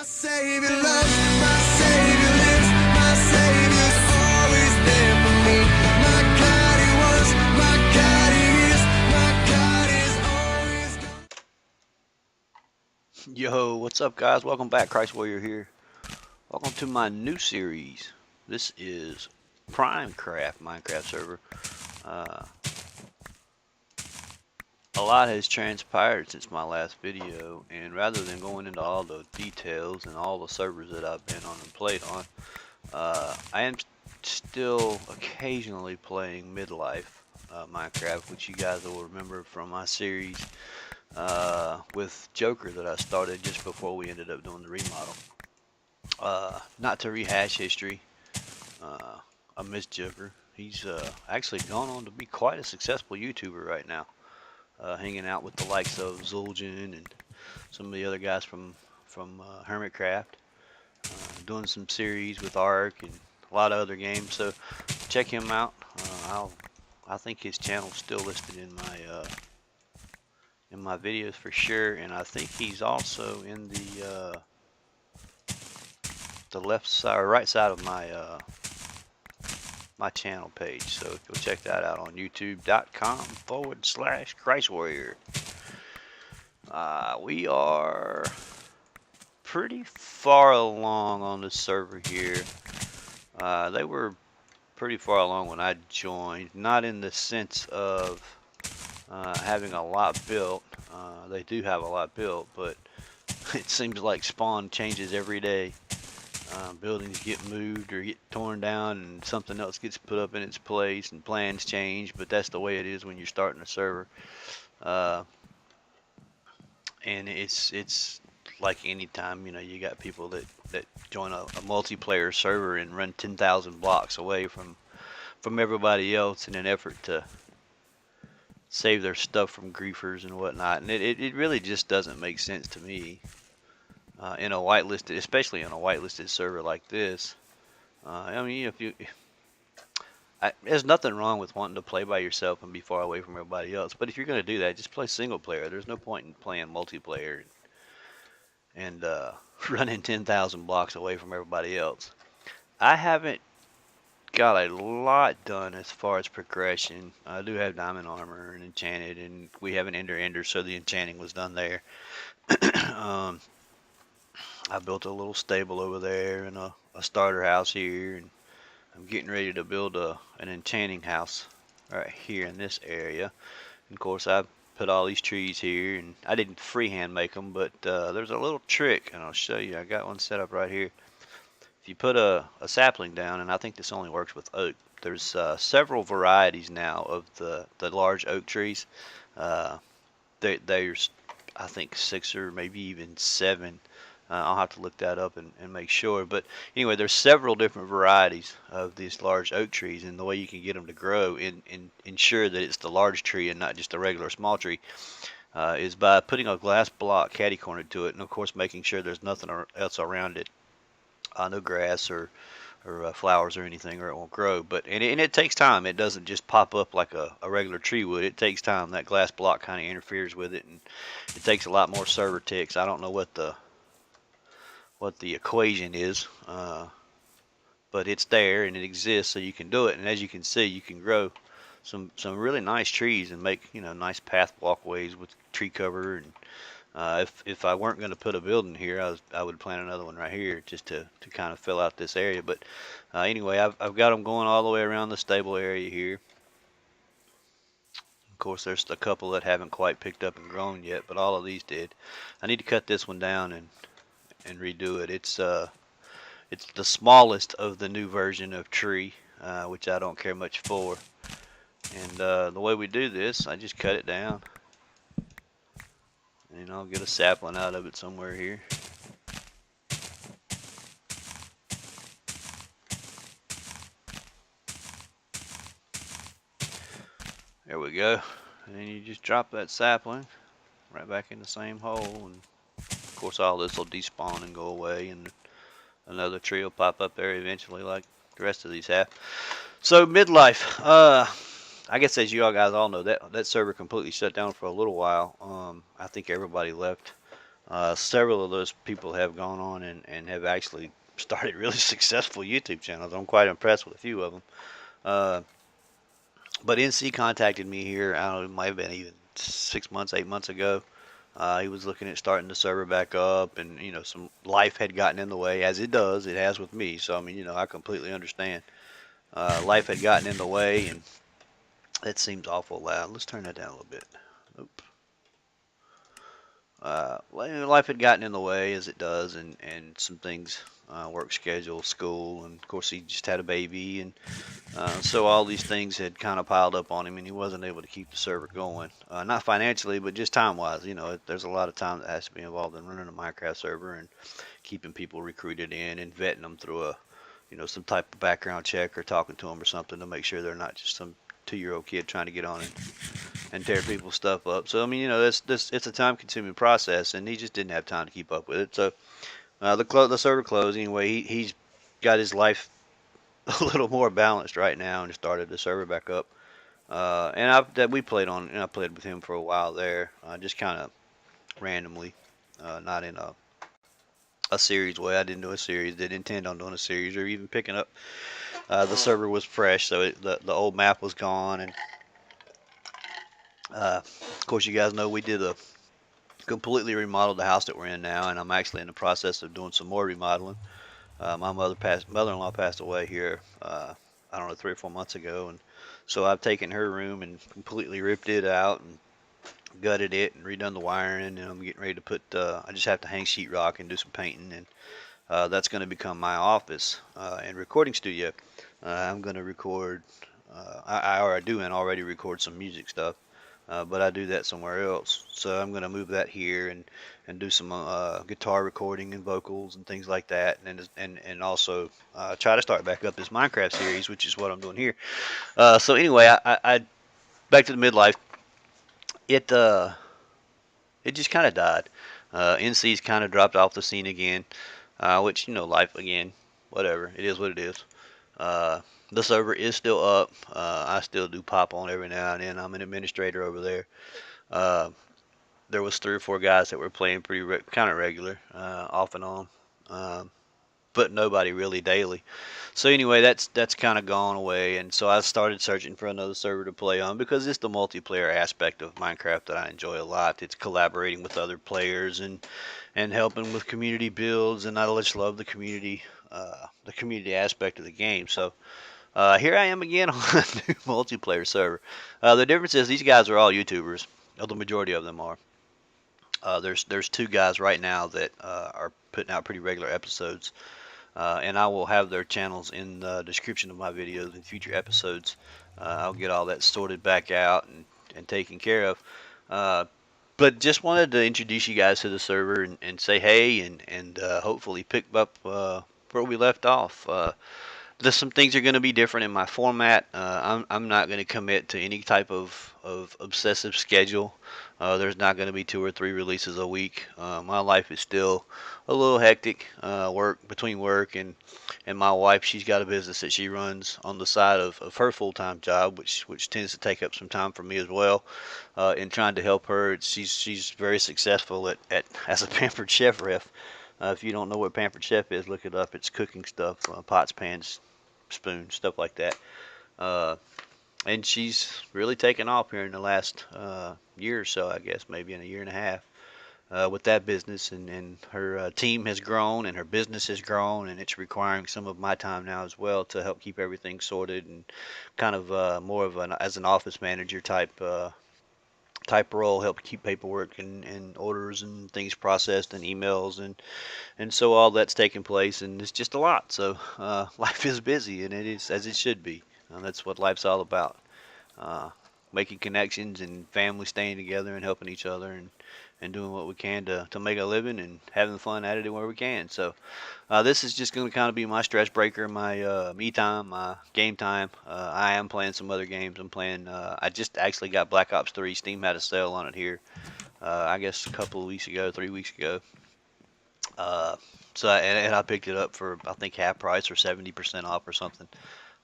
Savior loves, my Savior lives, my Savior's always there for me. My God he was, my God he is, my God is always gone. Yo, what's up, guys? Welcome back. Christ Warrior here. Welcome to my new series. This is Primecraft Minecraft server. A lot has transpired since my last video, and rather than going into all the details and all the servers that I've been on and played on, I am still occasionally playing Midlife Minecraft, which you guys will remember from my series with Joker that I started just before we ended up doing the remodel. Not to rehash history, I miss Joker. He's actually gone on to be quite a successful YouTuber right now, hanging out with the likes of Zul'jin and some of the other guys from Hermitcraft, doing some series with Ark and a lot of other games. So check him out. I think his channel's still listed in my videos for sure, and I think he's also in the left side or right side of my channel page. So go check that out on youtube.com/Christ Warrior. We are pretty far along on the server here. They were pretty far along when I joined, not in the sense of having a lot built. They do have a lot built, but it seems like spawn changes every day. Buildings get moved or get torn down and something else gets put up in its place and plans change, but that's the way it is when you're starting a server. And it's like any time, you got people that join a multiplayer server and run 10,000 blocks away from everybody else in an effort to save their stuff from griefers and whatnot, and it really just doesn't make sense to me. In a whitelisted, especially in a whitelisted server like this. I mean, there's nothing wrong with wanting to play by yourself and be far away from everybody else. But if you're going to do that, just play single player. There's no point in playing multiplayer and running 10,000 blocks away from everybody else. I haven't got a lot done as far as progression. I do have diamond armor and enchanted, and we have an ender, so the enchanting was done there. I built a little stable over there and a starter house here, and I'm getting ready to build an enchanting house right here in this area. And of course, I put all these trees here, and I didn't freehand make them, but there's a little trick, and I'll show you. I got one set up right here. If you put a sapling down, and I think this only works with oak, there's several varieties now of the large oak trees. There's, I think, 6 or maybe even 7. I'll have to look that up and make sure. But anyway, there's several different varieties of these large oak trees, and the way you can get them to grow and ensure that it's the large tree and not just a regular small tree is by putting a glass block catty-cornered to it, and of course making sure there's nothing else around it, no grass or flowers or anything, or it won't grow. But and it takes time. It doesn't just pop up like a regular tree would. It takes time. That glass block kind of interferes with it, and it takes a lot more server ticks. I don't know what the equation is, but it's there and it exists, so you can do it. And as you can see, you can grow some really nice trees and make nice path walkways with tree cover. And if I weren't going to put a building here, I would plant another one right here just to kind of fill out this area. But anyway, I've got them going all the way around the stable area here. Of course, there's a couple that haven't quite picked up and grown yet, but all of these did. I need to cut this one down and redo it. It's the smallest of the new version of tree, which I don't care much for. And the way we do this, I just cut it down, and I'll get a sapling out of it somewhere here. There we go. And then you just drop that sapling right back in the same hole, and of course all this will despawn and go away, and another tree will pop up there eventually like the rest of these have. So Midlife, I guess as you all guys all know, that server completely shut down for a little while. I think everybody left Several of those people have gone on and have actually started really successful YouTube channels. I'm quite impressed with a few of them. Uh, but NC contacted me here. I don't know, it might have been even 6 months, 8 months ago. He was looking at starting the server back up, and some life had gotten in the way, as it does. It has with me. So I mean, I completely understand. Life had gotten in the way, and that seems awful loud. Let's turn that down a little bit. Oop. Well, life had gotten in the way, as it does, and some things, work schedule, school, and of course he just had a baby, and so all these things had kind of piled up on him, and he wasn't able to keep the server going. Not financially, but just time-wise. There's a lot of time that has to be involved in running a Minecraft server and keeping people recruited in and vetting them through some type of background check or talking to them or something to make sure they're not just some 2-year-old kid trying to get on and tear people's stuff up. So I mean, this it's a time-consuming process, and he just didn't have time to keep up with it. So the server closed anyway. He's got his life a little more balanced right now and started the server back up. And that we played on, and I played with him for a while there, just kind of randomly, not in a series way. I didn't do a series, didn't intend on doing a series or even picking up. The server was fresh, so the old map was gone, and of course you guys know we did a completely remodeled the house that we're in now, and I'm actually in the process of doing some more remodeling. My mother-in-law passed away here, I don't know, 3 or 4 months ago, and so I've taken her room and completely ripped it out and gutted it and redone the wiring, and I'm getting ready to put. I just have to hang sheetrock and do some painting, and that's going to become my office and recording studio. I'm going to record. I do and already record some music stuff, but I do that somewhere else. So I'm going to move that here and do some guitar recording and vocals and things like that, and also try to start back up this Minecraft series, which is what I'm doing here. So anyway, I back to the midlife. It it just kind of died. NC's kind of dropped off the scene again, which life again, whatever. It is what it is. Uh, the server is still up. I still do pop on every now and then. I'm an administrator over there. Uh, there was 3 or 4 guys that were playing pretty kind of regular, off and on, um, but nobody really daily. So anyway, that's kind of gone away, and so I started searching for another server to play on because it's the multiplayer aspect of Minecraft that I enjoy a lot. It's collaborating with other players and helping with community builds, and I just love the community aspect of the game. So here I am again on a new multiplayer server. The difference is these guys are all YouTubers. Well, the majority of them are. There's 2 guys right now that are putting out pretty regular episodes, and I will have their channels in the description of my videos in future episodes. I'll get all that sorted back out and taken care of. Uh, but just wanted to introduce you guys to the server and say hey and hopefully pick up where we left off. There's some things are going to be different in my format. I'm not going to commit to any type of obsessive schedule. There's not going to be 2 or 3 releases a week. My life is still a little hectic. Work between work and my wife, she's got a business that she runs on the side of her full-time job, which tends to take up some time from me as well. In trying to help her, she's very successful at as a pampered chef ref. If you don't know what pampered chef is, look it up. It's cooking stuff, pots, pans, spoons, stuff like that. Uh, and she's really taken off here in the last year or so, I guess, maybe in a year and a half, with that business. And her team has grown and her business has grown, and it's requiring some of my time now as well to help keep everything sorted and kind of more of an as an office manager type role, help keep paperwork and orders and things processed and emails and so all that's taking place, and it's just a lot. So life is busy, and it is as it should be. That's what life's all about. Uh, Making connections and family staying together and helping each other and doing what we can to make a living and having fun at it where we can. So this is just going to kind of be my stress breaker, my me time, my game time. I am playing some other games. I'm playing. I just actually got Black Ops 3. Steam had a sale on it here. I guess a couple of weeks ago, 3 weeks ago. Uh, and I picked it up for I think half price or 70% off or something.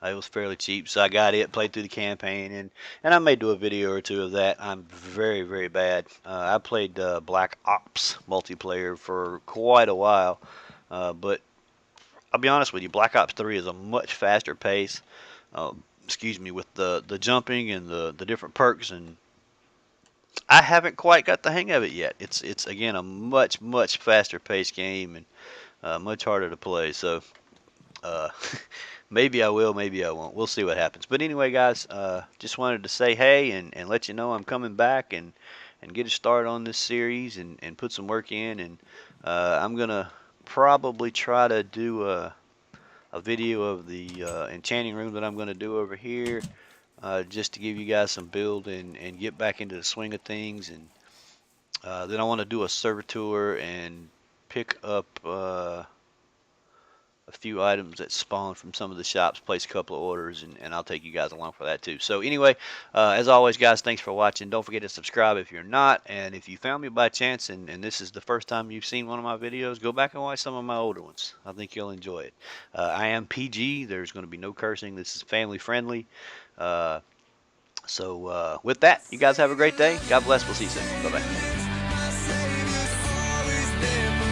It was fairly cheap, so I got it, played through the campaign, and I may do a video or two of that. I'm very, very bad. I played Black Ops multiplayer for quite a while, but I'll be honest with you, Black Ops 3 is a much faster pace. Excuse me, with the jumping and the different perks, and I haven't quite got the hang of it yet. It's again a much faster paced game and much harder to play. So uh, maybe I will, maybe I won't. We'll see what happens. But anyway, guys, just wanted to say hey and let you know I'm coming back and get a start on this series and put some work in. And I'm gonna probably try to do a video of the enchanting room that I'm gonna do over here, just to give you guys some build and get back into the swing of things. And then I want to do a server tour and pick up a few items that spawn from some of the shops, place a couple of orders, and I'll take you guys along for that too. So anyway, as always, guys, thanks for watching. Don't forget to subscribe if you're not, and if you found me by chance and this is the first time you've seen one of my videos, go back and watch some of my older ones. I think you'll enjoy it. I am PG. There's going to be no cursing. This is family friendly. Uh, so with that, you guys have a great day. God bless. We'll see you soon. Bye-bye. My Savior's always there for me.